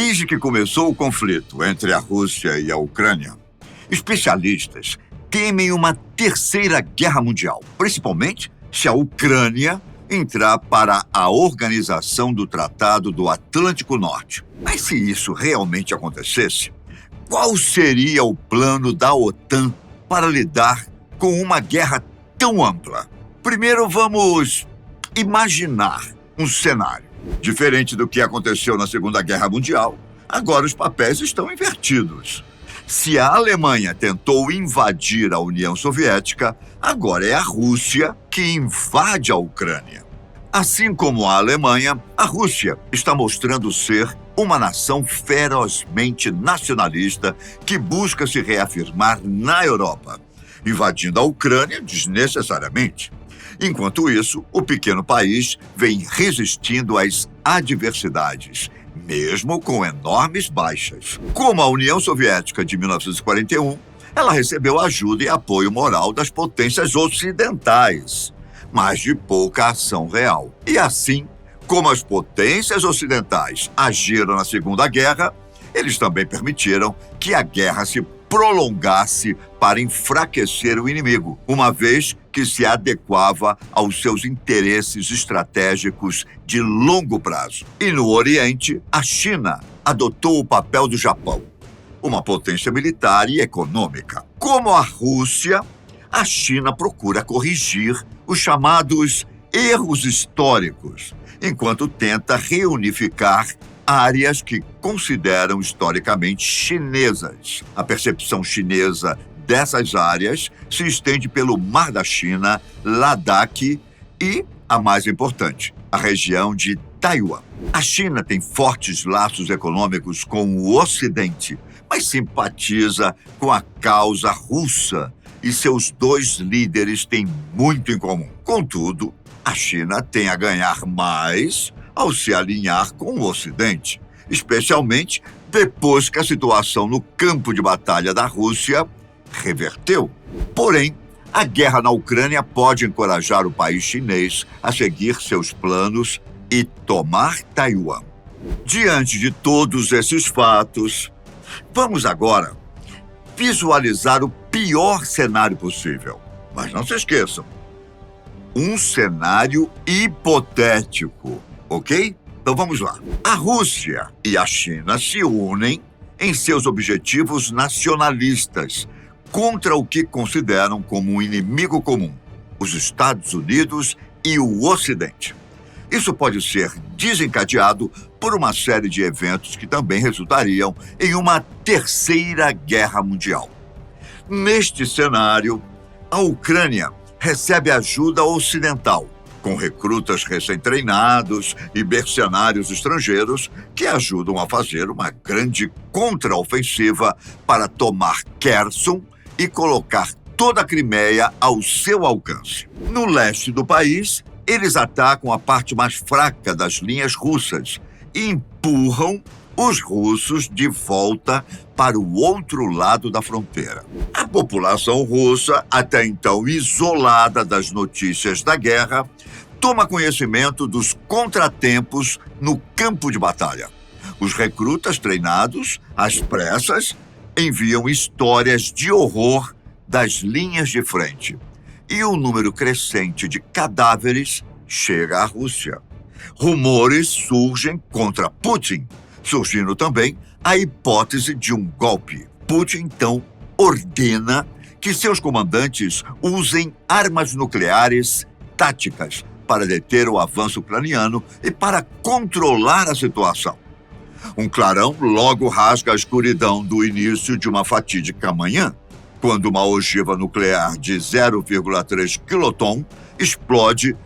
Desde que começou o conflito entre a Rússia e a Ucrânia, especialistas temem uma terceira guerra mundial, principalmente se a Ucrânia entrar para a Organização do Tratado do Atlântico Norte. Mas se isso realmente acontecesse, qual seria o plano da OTAN para lidar com uma guerra tão ampla? Primeiro, vamos imaginar um cenário. Diferente do que aconteceu na Segunda Guerra Mundial, agora os papéis estão invertidos. Se a Alemanha tentou invadir a União Soviética, agora é a Rússia que invade a Ucrânia. Assim como a Alemanha, a Rússia está mostrando ser uma nação ferozmente nacionalista que busca se reafirmar na Europa, invadindo a Ucrânia desnecessariamente. Enquanto isso, o pequeno país vem resistindo às adversidades, mesmo com enormes baixas. Como a União Soviética de 1941, ela recebeu ajuda e apoio moral das potências ocidentais, mas de pouca ação real. E assim, como as potências ocidentais agiram na Segunda Guerra, eles também permitiram que a guerra se prolongasse para enfraquecer o inimigo, uma vez que se adequava aos seus interesses estratégicos de longo prazo. E no Oriente, a China adotou o papel do Japão, uma potência militar e econômica. Como a Rússia, a China procura corrigir os chamados erros históricos, enquanto tenta reunificar áreas que consideram historicamente chinesas. A percepção chinesa dessas áreas se estende pelo Mar da China, Ladakh e, a mais importante, a região de Taiwan. A China tem fortes laços econômicos com o Ocidente, mas simpatiza com a causa russa e seus dois líderes têm muito em comum. Contudo, a China tem a ganhar mais ao se alinhar com o Ocidente, especialmente depois que a situação no campo de batalha da Rússia reverteu. Porém, a guerra na Ucrânia pode encorajar o país chinês a seguir seus planos e tomar Taiwan. Diante de todos esses fatos, vamos agora visualizar o pior cenário possível. Mas não se esqueçam, um cenário hipotético, ok? Então vamos lá. A Rússia e a China se unem em seus objetivos nacionalistas contra o que consideram como um inimigo comum, os Estados Unidos e o Ocidente. Isso pode ser desencadeado por uma série de eventos que também resultariam em uma terceira guerra mundial. Neste cenário, a Ucrânia recebe ajuda ocidental, com recrutas recém-treinados e mercenários estrangeiros que ajudam a fazer uma grande contraofensiva para tomar Kherson e colocar toda a Crimeia ao seu alcance. No leste do país, eles atacam a parte mais fraca das linhas russas e empurram os russos de volta para o outro lado da fronteira. A população russa, até então isolada das notícias da guerra, toma conhecimento dos contratempos no campo de batalha. Os recrutas treinados, às pressas, enviam histórias de horror das linhas de frente. E um número crescente de cadáveres chega à Rússia. Rumores surgem contra Putin, surgindo também a hipótese de um golpe. Putin, então, ordena que seus comandantes usem armas nucleares táticas para deter o avanço ucraniano e para controlar a situação. Um clarão logo rasga a escuridão do início de uma fatídica manhã, quando uma ogiva nuclear de 0,3 quiloton explode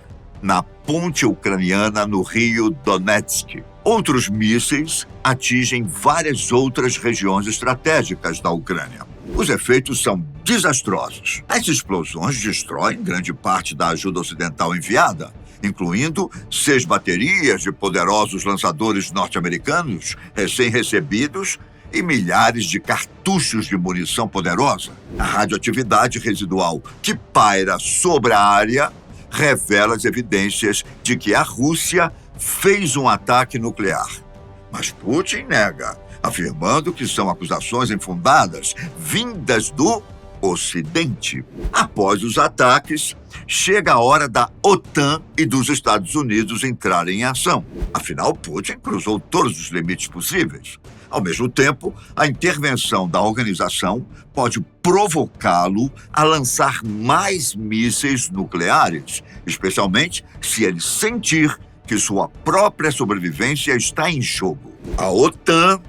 na ponte ucraniana no rio Donetsk. Outros mísseis atingem várias outras regiões estratégicas da Ucrânia. Os efeitos são desastrosos. As explosões destroem grande parte da ajuda ocidental enviada, incluindo 6 baterias de poderosos lançadores norte-americanos recém-recebidos e milhares de cartuchos de munição poderosa. A radioatividade residual que paira sobre a área revela as evidências de que a Rússia fez um ataque nuclear. Mas Putin nega, afirmando que são acusações infundadas, vindas do Ocidente. Após os ataques, chega a hora da OTAN e dos Estados Unidos entrarem em ação. Afinal, Putin cruzou todos os limites possíveis. Ao mesmo tempo, a intervenção da organização pode provocá-lo a lançar mais mísseis nucleares, especialmente se ele sentir que sua própria sobrevivência está em jogo. A OTAN,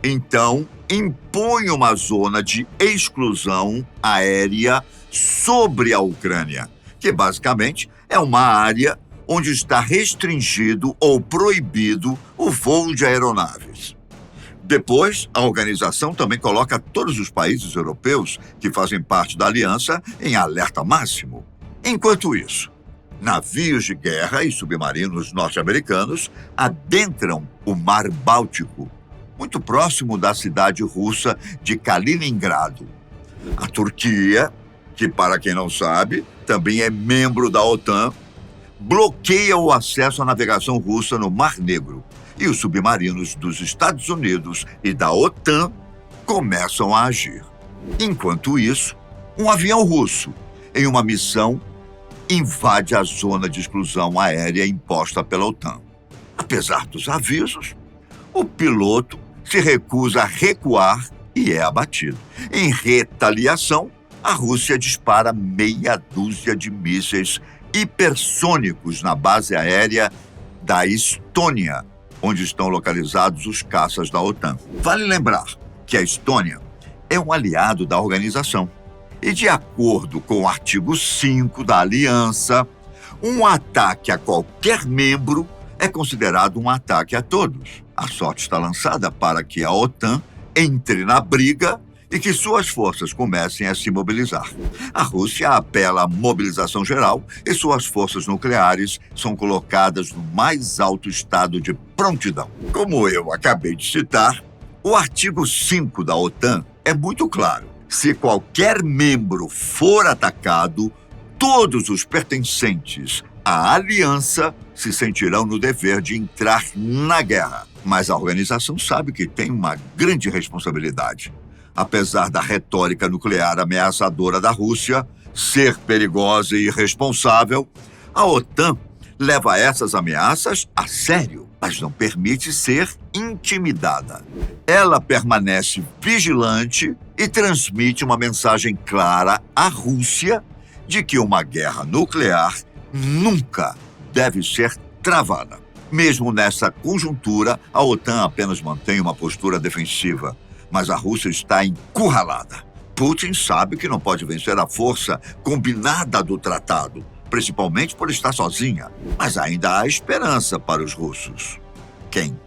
então, impõe uma zona de exclusão aérea sobre a Ucrânia, que basicamente é uma área onde está restringido ou proibido o voo de aeronaves. Depois, a organização também coloca todos os países europeus que fazem parte da aliança em alerta máximo. Enquanto isso, navios de guerra e submarinos norte-americanos adentram o Mar Báltico, muito próximo da cidade russa de Kaliningrado. A Turquia, que para quem não sabe, também é membro da OTAN, bloqueia o acesso à navegação russa no Mar Negro e os submarinos dos Estados Unidos e da OTAN começam a agir. Enquanto isso, um avião russo, em uma missão, invade a zona de exclusão aérea imposta pela OTAN. Apesar dos avisos, o piloto se recusa a recuar e é abatido. Em retaliação, a Rússia dispara meia dúzia de mísseis hipersônicos na base aérea da Estônia, onde estão localizados os caças da OTAN. Vale lembrar que a Estônia é um aliado da organização. E, de acordo com o artigo 5 da aliança, um ataque a qualquer membro é considerado um ataque a todos. A sorte está lançada para que a OTAN entre na briga e que suas forças comecem a se mobilizar. A Rússia apela à mobilização geral e suas forças nucleares são colocadas no mais alto estado de prontidão. Como eu acabei de citar, o artigo 5 da OTAN é muito claro. Se qualquer membro for atacado, todos os pertencentes à aliança se sentirão no dever de entrar na guerra. Mas a organização sabe que tem uma grande responsabilidade. Apesar da retórica nuclear ameaçadora da Rússia ser perigosa e irresponsável, a OTAN leva essas ameaças a sério, mas não permite ser intimidada. Ela permanece vigilante e transmite uma mensagem clara à Rússia de que uma guerra nuclear nunca deve ser travada. Mesmo nessa conjuntura, a OTAN apenas mantém uma postura defensiva, mas a Rússia está encurralada. Putin sabe que não pode vencer a força combinada do tratado, principalmente por estar sozinha. Mas ainda há esperança para os russos. Quem?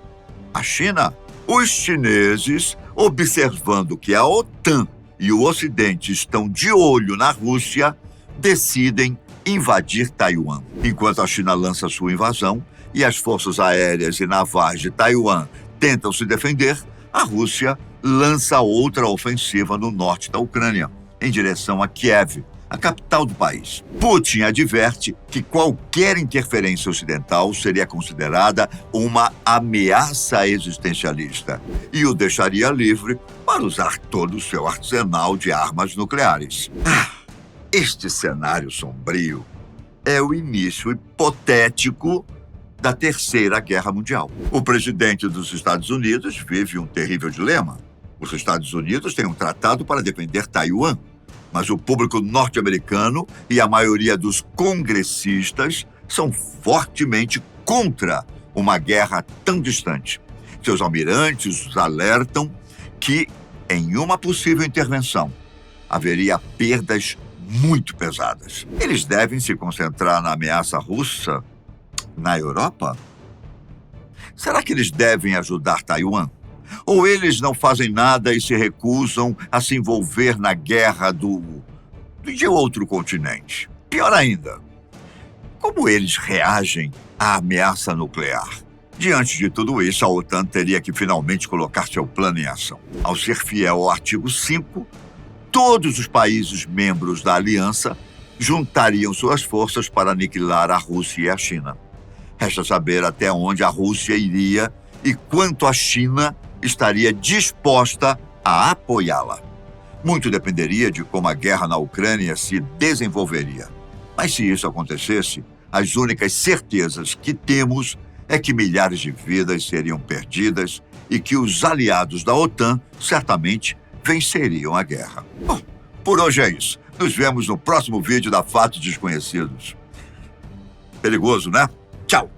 A China? Os chineses, observando que a OTAN e o Ocidente estão de olho na Rússia, decidem invadir Taiwan. Enquanto a China lança sua invasão e as forças aéreas e navais de Taiwan tentam se defender, a Rússia lança outra ofensiva no norte da Ucrânia, em direção a Kiev, a capital do país. Putin adverte que qualquer interferência ocidental seria considerada uma ameaça existencialista e o deixaria livre para usar todo o seu arsenal de armas nucleares. Este cenário sombrio é o início hipotético da Terceira Guerra Mundial. O presidente dos Estados Unidos vive um terrível dilema. Os Estados Unidos têm um tratado para defender Taiwan, mas o público norte-americano e a maioria dos congressistas são fortemente contra uma guerra tão distante. Seus almirantes os alertam que, em uma possível intervenção, haveria perdas muito pesadas. Eles devem se concentrar na ameaça russa na Europa? Será que eles devem ajudar Taiwan? Ou eles não fazem nada e se recusam a se envolver na guerra de outro continente? Pior ainda, como eles reagem à ameaça nuclear? Diante de tudo isso, a OTAN teria que finalmente colocar seu plano em ação. Ao ser fiel ao artigo 5, todos os países membros da aliança juntariam suas forças para aniquilar a Rússia e a China. Resta saber até onde a Rússia iria e quanto a China estaria disposta a apoiá-la. Muito dependeria de como a guerra na Ucrânia se desenvolveria. Mas se isso acontecesse, as únicas certezas que temos é que milhares de vidas seriam perdidas e que os aliados da OTAN certamente venceriam a guerra. Bom, por hoje é isso. Nos vemos no próximo vídeo da Fatos Desconhecidos. Perigoso, né? Tchau!